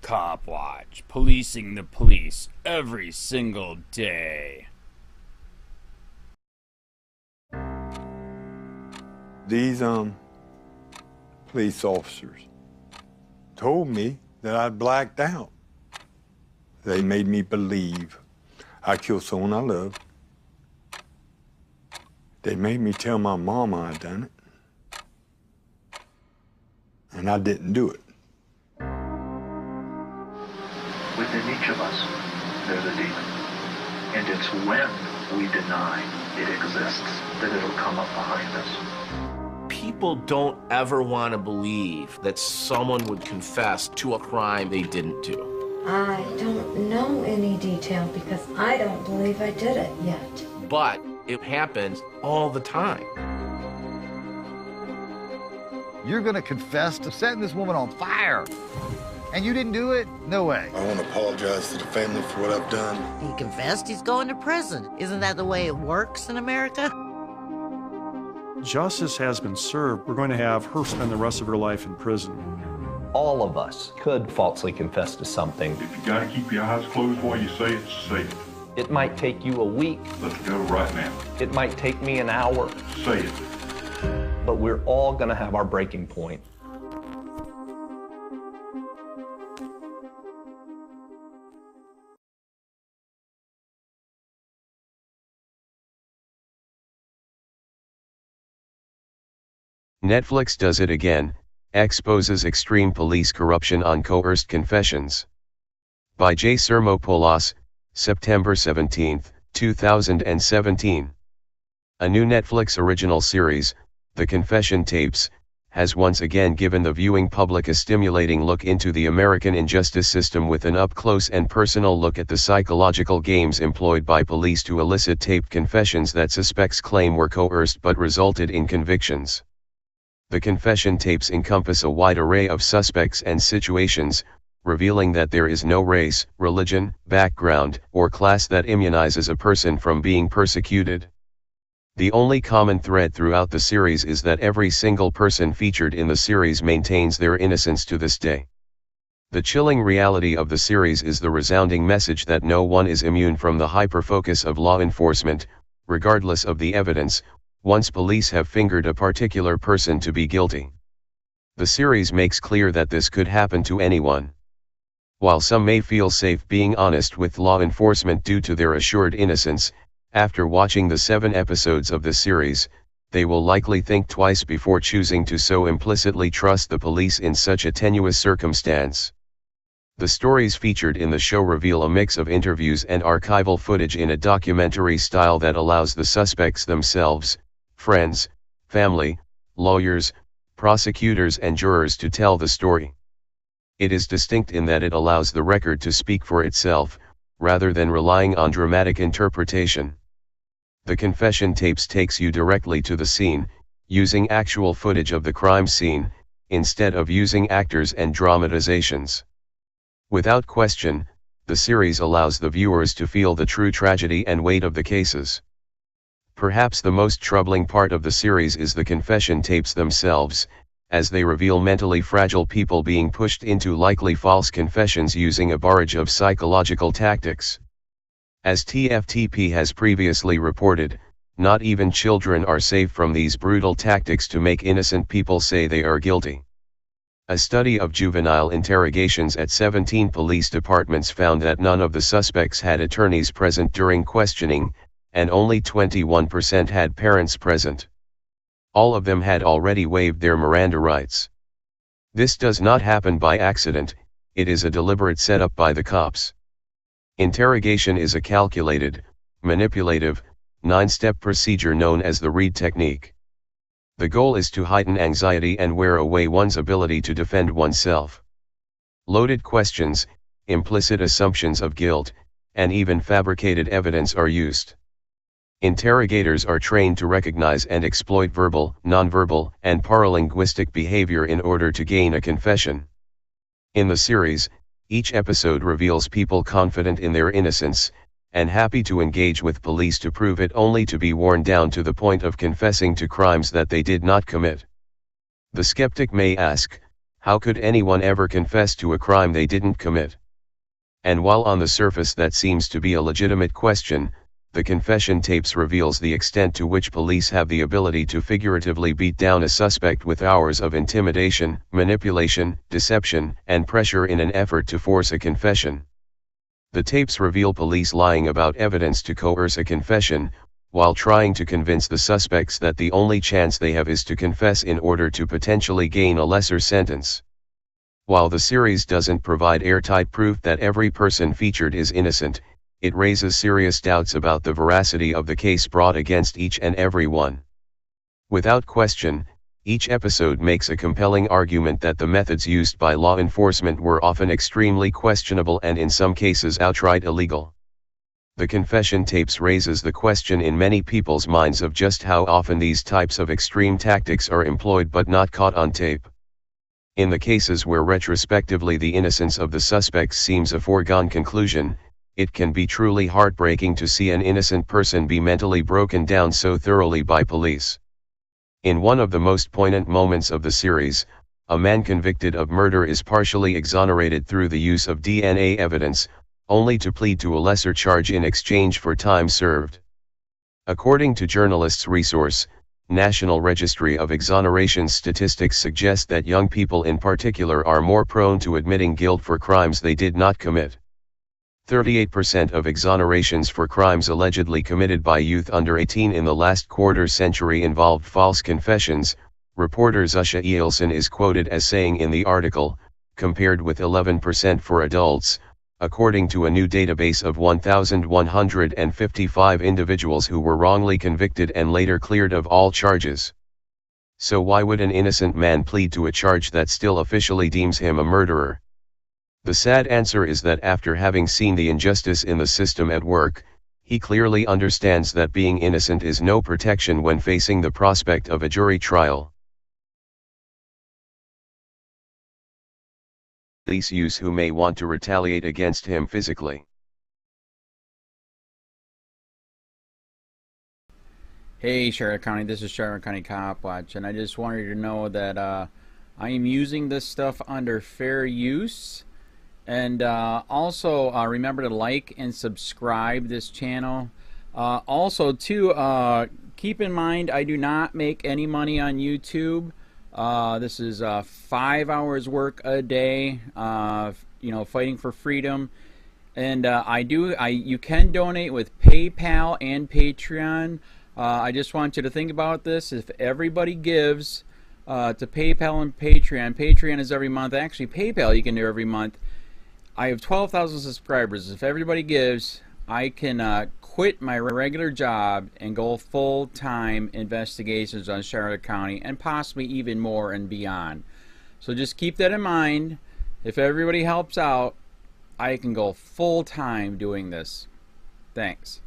Cop Watch, policing the police every single day. These, police officers told me that I'd blacked out. They made me believe I killed someone I loved. They made me tell my mama I'd done it. And I didn't do it. Within each of us, there's a demon. And it's when we deny it exists that it'll come up behind us. People don't ever want to believe that someone would confess to a crime they didn't do. I don't know any detail because I don't believe I did it yet. But it happens all the time. You're gonna confess to setting this woman on fire. And you didn't do it? No way. I want to apologize to the family for what I've done. He confessed he's going to prison. Isn't that the way it works in America? Justice has been served. We're going to have her spend the rest of her life in prison. All of us could falsely confess to something. If you gotta keep your eyes closed while you say it. It might take you a week. Let's go right now. It might take me an hour. Say it. But we're all gonna have our breaking point. Netflix does it again, exposes extreme police corruption on coerced confessions. By J. Sermopoulos, September 17, 2017. A new Netflix original series, The Confession Tapes, has once again given the viewing public a stimulating look into the American injustice system with an up-close and personal look at the psychological games employed by police to elicit taped confessions that suspects claim were coerced but resulted in convictions. The confession tapes encompass a wide array of suspects and situations, revealing that there is no race, religion, background, or class that immunizes a person from being persecuted. The only common thread throughout the series is that every single person featured in the series maintains their innocence to this day. The chilling reality of the series is the resounding message that no one is immune from the hyper-focus of law enforcement, regardless of the evidence, once police have fingered a particular person to be guilty. The series makes clear that this could happen to anyone. While some may feel safe being honest with law enforcement due to their assured innocence, after watching the 7 episodes of the series, they will likely think twice before choosing to so implicitly trust the police in such a tenuous circumstance. The stories featured in the show reveal a mix of interviews and archival footage in a documentary style that allows the suspects themselves, friends, family, lawyers, prosecutors and jurors to tell the story. It is distinct in that it allows the record to speak for itself, rather than relying on dramatic interpretation. The confession tapes takes you directly to the scene, using actual footage of the crime scene, instead of using actors and dramatizations. Without question, the series allows the viewers to feel the true tragedy and weight of the cases. Perhaps the most troubling part of the series is the confession tapes themselves, as they reveal mentally fragile people being pushed into likely false confessions using a barrage of psychological tactics. As TFTP has previously reported, not even children are safe from these brutal tactics to make innocent people say they are guilty. A study of juvenile interrogations at 17 police departments found that none of the suspects had attorneys present during questioning, and only 21% had parents present. All of them had already waived their Miranda rights. This does not happen by accident, it is a deliberate setup by the cops. Interrogation is a calculated, manipulative, 9-step procedure known as the Reid technique. The goal is to heighten anxiety and wear away one's ability to defend oneself. Loaded questions, implicit assumptions of guilt, and even fabricated evidence are used. Interrogators are trained to recognize and exploit verbal, nonverbal, and paralinguistic behavior in order to gain a confession. In the series, each episode reveals people confident in their innocence, and happy to engage with police to prove it, only to be worn down to the point of confessing to crimes that they did not commit. The skeptic may ask, How could anyone ever confess to a crime they didn't commit? And while on the surface that seems to be a legitimate question, the confession tapes reveals the extent to which police have the ability to figuratively beat down a suspect with hours of intimidation, manipulation, deception, and pressure in an effort to force a confession. The tapes reveal police lying about evidence to coerce a confession, while trying to convince the suspects that the only chance they have is to confess in order to potentially gain a lesser sentence. While the series doesn't provide airtight proof that every person featured is innocent, it raises serious doubts about the veracity of the case brought against each and every one. Without question, each episode makes a compelling argument that the methods used by law enforcement were often extremely questionable and in some cases outright illegal. The confession tapes raises the question in many people's minds of just how often these types of extreme tactics are employed but not caught on tape. In the cases where retrospectively the innocence of the suspects seems a foregone conclusion, it can be truly heartbreaking to see an innocent person be mentally broken down so thoroughly by police. In one of the most poignant moments of the series, a man convicted of murder is partially exonerated through the use of DNA evidence, only to plead to a lesser charge in exchange for time served. According to Journalists' Resource, National Registry of Exonerations statistics suggest that young people in particular are more prone to admitting guilt for crimes they did not commit. 38% of exonerations for crimes allegedly committed by youth under 18 in the last quarter-century involved false confessions, reporter Zusha Eilson is quoted as saying in the article, compared with 11% for adults, according to a new database of 1,155 individuals who were wrongly convicted and later cleared of all charges. So why would an innocent man plead to a charge that still officially deems him a murderer? The sad answer is that after having seen the injustice in the system at work, he clearly understands that being innocent is no protection when facing the prospect of a jury trial. Police use who may want to retaliate against him physically. Hey Charlotte County, this is Charlotte County Cop Watch, and I just wanted you to know that I am using this stuff under fair use. And also remember to like and subscribe this channel. Also too, keep in mind I do not make any money on YouTube. This is 5 hours work a day, you know, fighting for freedom. And you can donate with PayPal and Patreon. I just want you to think about this. If everybody gives to PayPal and Patreon, Patreon is every month. Actually, PayPal you can do every month. I have 12,000 subscribers. If everybody gives, I can quit my regular job and go full-time investigations on Charlotte County and possibly even more and beyond. So just keep that in mind. If everybody helps out, I can go full-time doing this. Thanks.